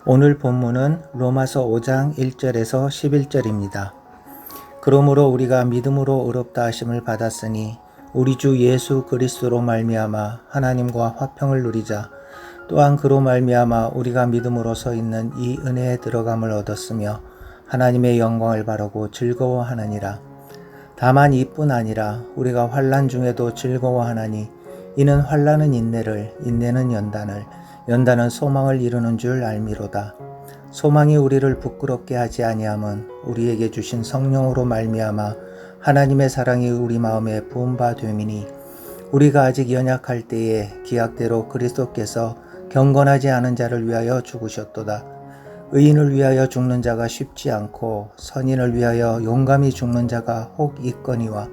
오늘 본문은 로마서 5장 1절에서 11절입니다. 그러므로 우리가 믿음으로 의롭다 하심을 받았으니 우리 주 예수 그리스도로 말미암아 하나님과 화평을 누리자. 또한 그로 말미암아 우리가 믿음으로 서 있는 이 은혜에 들어감을 얻었으며 하나님의 영광을 바라고 즐거워하느니라. 다만 이뿐 아니라 우리가 환난 중에도 즐거워하나니 이는 환난은 인내를, 인내는 연단을, 연단은 소망을 이루는 줄 알미로다. 소망이 우리를 부끄럽게 하지 아니함은 우리에게 주신 성령으로 말미암아 하나님의 사랑이 우리 마음에 부은 바 됨이니 우리가 아직 연약할 때에 기약대로 그리스도께서 경건하지 않은 자를 위하여 죽으셨도다. 의인을 위하여 죽는 자가 쉽지 않고 선인을 위하여 용감히 죽는 자가 혹 있거니와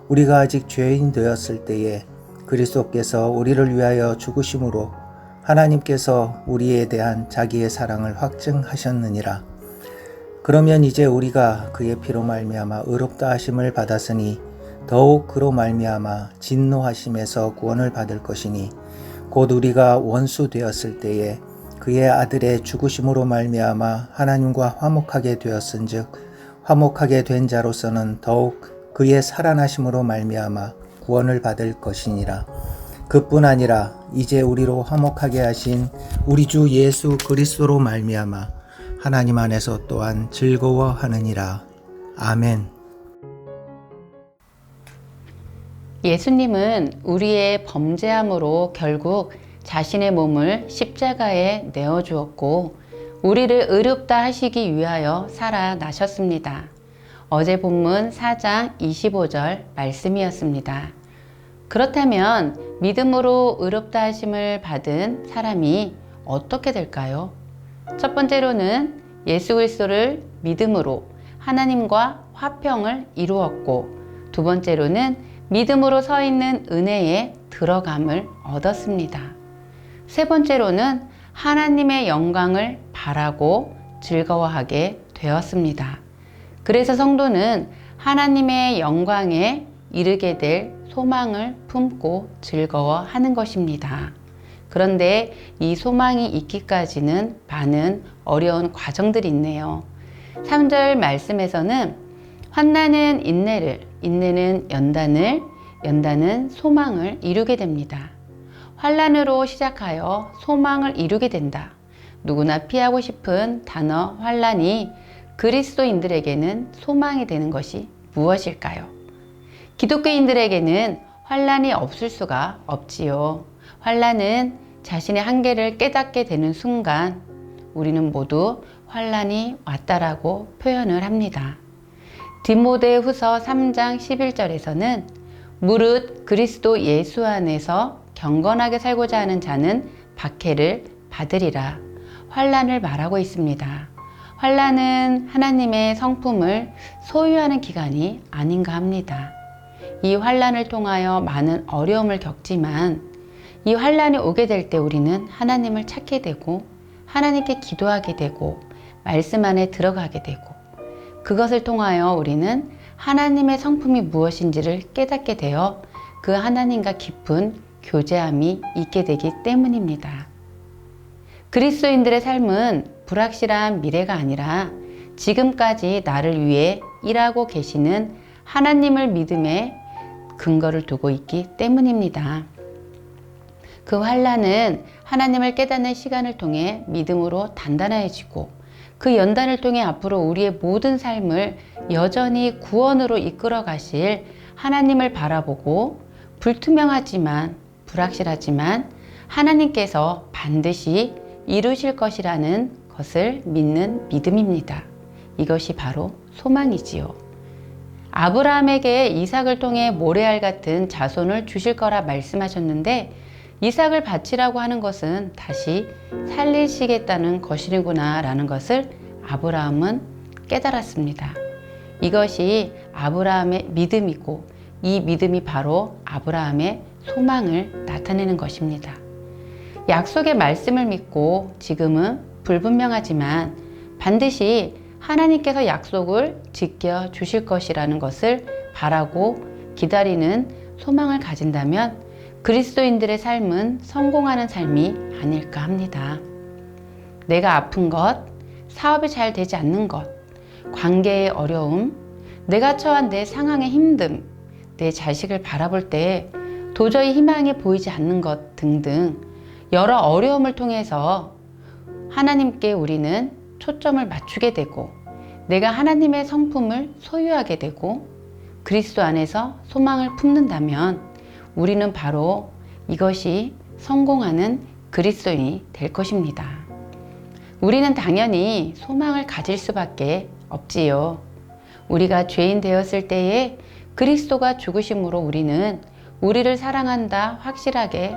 우리가 아직 죄인 되었을 때에 그리스도께서 우리를 위하여 죽으심으로 하나님께서 우리에 대한 자기의 사랑을 확증하셨느니라. 그러면 이제 우리가 그의 피로 말미암아 의롭다 하심을 받았으니 더욱 그로 말미암아 진노하심에서 구원을 받을 것이니 곧 우리가 원수 되었을 때에 그의 아들의 죽으심으로 말미암아 하나님과 화목하게 되었은즉 화목하게 된 자로서는 더욱 그의 살아나심으로 말미암아 구원을 받을 것이니라. 그뿐 아니라 이제 우리로 화목하게 하신 우리 주 예수 그리스도로 말미암아 하나님 안에서 또한 즐거워하느니라. 아멘. 예수님은 우리의 범죄함으로 결국 자신의 몸을 십자가에 내어주었고 우리를 의롭다 하시기 위하여 살아나셨습니다. 어제 본문 4장 25절 말씀이었습니다. 그렇다면 믿음으로 의롭다 하심을 받은 사람이 어떻게 될까요? 첫 번째로는 예수 그리스도를 믿음으로 하나님과 화평을 이루었고 두 번째로는 믿음으로 서 있는 은혜에 들어감을 얻었습니다. 세 번째로는 하나님의 영광을 바라고 즐거워하게 되었습니다. 그래서 성도는 하나님의 영광에 이르게 될 소망을 품고 즐거워하는 것입니다. 그런데 이 소망이 있기까지는 많은 어려운 과정들이 있네요. 3절 말씀에서는 환난은 인내를, 인내는 연단을, 연단은 소망을 이루게 됩니다. 환난으로 시작하여 소망을 이루게 된다. 누구나 피하고 싶은 단어 환난이 그리스도인들에게는 소망이 되는 것이 무엇일까요? 기독교인들에게는 환난이 없을 수가 없지요. 환난은 자신의 한계를 깨닫게 되는 순간 우리는 모두 환난이 왔다라고 표현을 합니다. 디모데후서 3장 11절에서는 무릇 그리스도 예수 안에서 경건하게 살고자 하는 자는 박해를 받으리라. 환난을 말하고 있습니다. 환난은 하나님의 성품을 소유하는 기간이 아닌가 합니다. 이 환난을 통하여 많은 어려움을 겪지만 이 환난이 오게 될 때 우리는 하나님을 찾게 되고 하나님께 기도하게 되고 말씀 안에 들어가게 되고 그것을 통하여 우리는 하나님의 성품이 무엇인지를 깨닫게 되어 그 하나님과 깊은 교제함이 있게 되기 때문입니다. 그리스도인들의 삶은 불확실한 미래가 아니라 지금까지 나를 위해 일하고 계시는 하나님을 믿음에 근거를 두고 있기 때문입니다. 그 환난은 하나님을 깨닫는 시간을 통해 믿음으로 단단해지고 그 연단을 통해 앞으로 우리의 모든 삶을 여전히 구원으로 이끌어 가실 하나님을 바라보고 불투명하지만 불확실하지만 하나님께서 반드시 이루실 것이라는 것을 믿는 믿음입니다. 이것이 바로 소망이지요. 아브라함에게 이삭을 통해 모레알 같은 자손을 주실 거라 말씀하셨는데 이삭을 바치라고 하는 것은 다시 살리시겠다는 것이구나 라는 것을 아브라함은 깨달았습니다. 이것이 아브라함의 믿음이고 이 믿음이 바로 아브라함의 소망을 나타내는 것입니다. 약속의 말씀을 믿고 지금은 불분명하지만 반드시 하나님께서 약속을 지켜주실 것이라는 것을 바라고 기다리는 소망을 가진다면 그리스도인들의 삶은 성공하는 삶이 아닐까 합니다. 내가 아픈 것, 사업이 잘 되지 않는 것, 관계의 어려움, 내가 처한 내 상황의 힘듦, 내 자식을 바라볼 때 도저히 희망이 보이지 않는 것 등등 여러 어려움을 통해서 하나님께 우리는 초점을 맞추게 되고 내가 하나님의 성품을 소유하게 되고 그리스도 안에서 소망을 품는다면 우리는 바로 이것이 성공하는 그리스도인이 될 것입니다. 우리는 당연히 소망을 가질 수밖에 없지요. 우리가 죄인 되었을 때에 그리스도가 죽으심으로 우리는 우리를 사랑한다 확실하게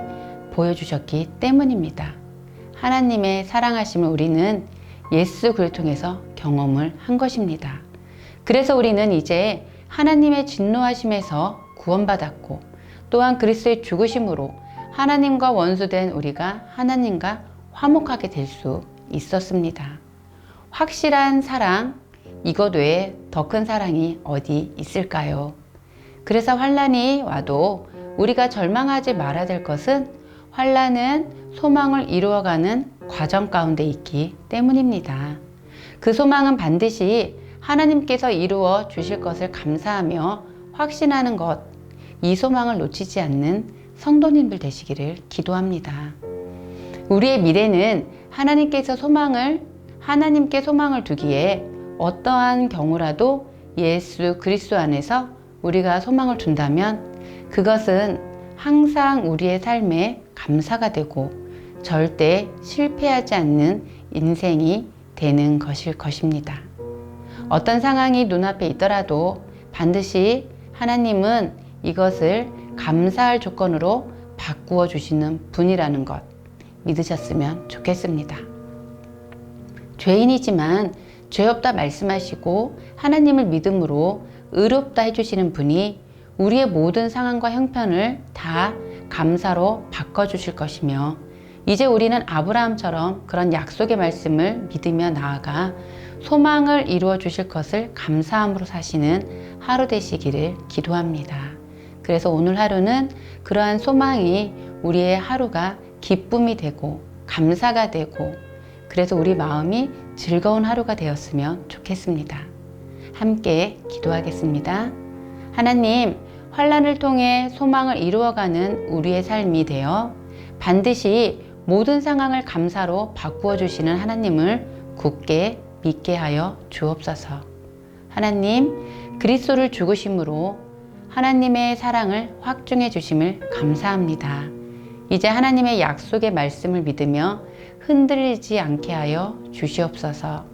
보여주셨기 때문입니다. 하나님의 사랑하심을 우리는 예수 그리스도를 통해서 경험을 한 것입니다. 그래서 우리는 이제 하나님의 진노하심에서 구원받았고 또한 그리스도의 죽으심으로 하나님과 원수된 우리가 하나님과 화목하게 될 수 있었습니다. 확실한 사랑, 이것 외에 더 큰 사랑이 어디 있을까요? 그래서 환난이 와도 우리가 절망하지 말아야 될 것은 환난은 소망을 이루어가는 과정 가운데 있기 때문입니다. 그 소망은 반드시 하나님께서 이루어 주실 것을 감사하며 확신하는 것, 이 소망을 놓치지 않는 성도님들 되시기를 기도합니다. 우리의 미래는 하나님께 소망을 두기에 어떠한 경우라도 예수 그리스도 안에서 우리가 소망을 둔다면 그것은 항상 우리의 삶에 감사가 되고 절대 실패하지 않는 인생이 되는 것일 것입니다. 어떤 상황이 눈앞에 있더라도 반드시 하나님은 이것을 감사할 조건으로 바꾸어 주시는 분이라는 것 믿으셨으면 좋겠습니다. 죄인이지만 죄 없다 말씀하시고 하나님을 믿음으로 의롭다 해주시는 분이 우리의 모든 상황과 형편을 다 감사로 바꿔주실 것이며 이제 우리는 아브라함처럼 그런 약속의 말씀을 믿으며 나아가 소망을 이루어 주실 것을 감사함으로 사시는 하루 되시기를 기도합니다. 그래서 오늘 하루는 그러한 소망이 우리의 하루가 기쁨이 되고 감사가 되고 그래서 우리 마음이 즐거운 하루가 되었으면 좋겠습니다. 함께 기도하겠습니다. 하나님, 환난을 통해 소망을 이루어가는 우리의 삶이 되어 반드시 모든 상황을 감사로 바꾸어 주시는 하나님을 굳게 믿게 하여 주옵소서. 하나님, 그리스도를 죽으심으로 하나님의 사랑을 확증해 주심을 감사합니다. 이제 하나님의 약속의 말씀을 믿으며 흔들리지 않게 하여 주시옵소서.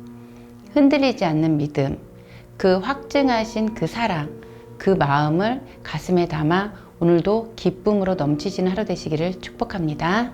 흔들리지 않는 믿음, 그 확증하신 그 사랑, 그 마음을 가슴에 담아 오늘도 기쁨으로 넘치시는 하루 되시기를 축복합니다.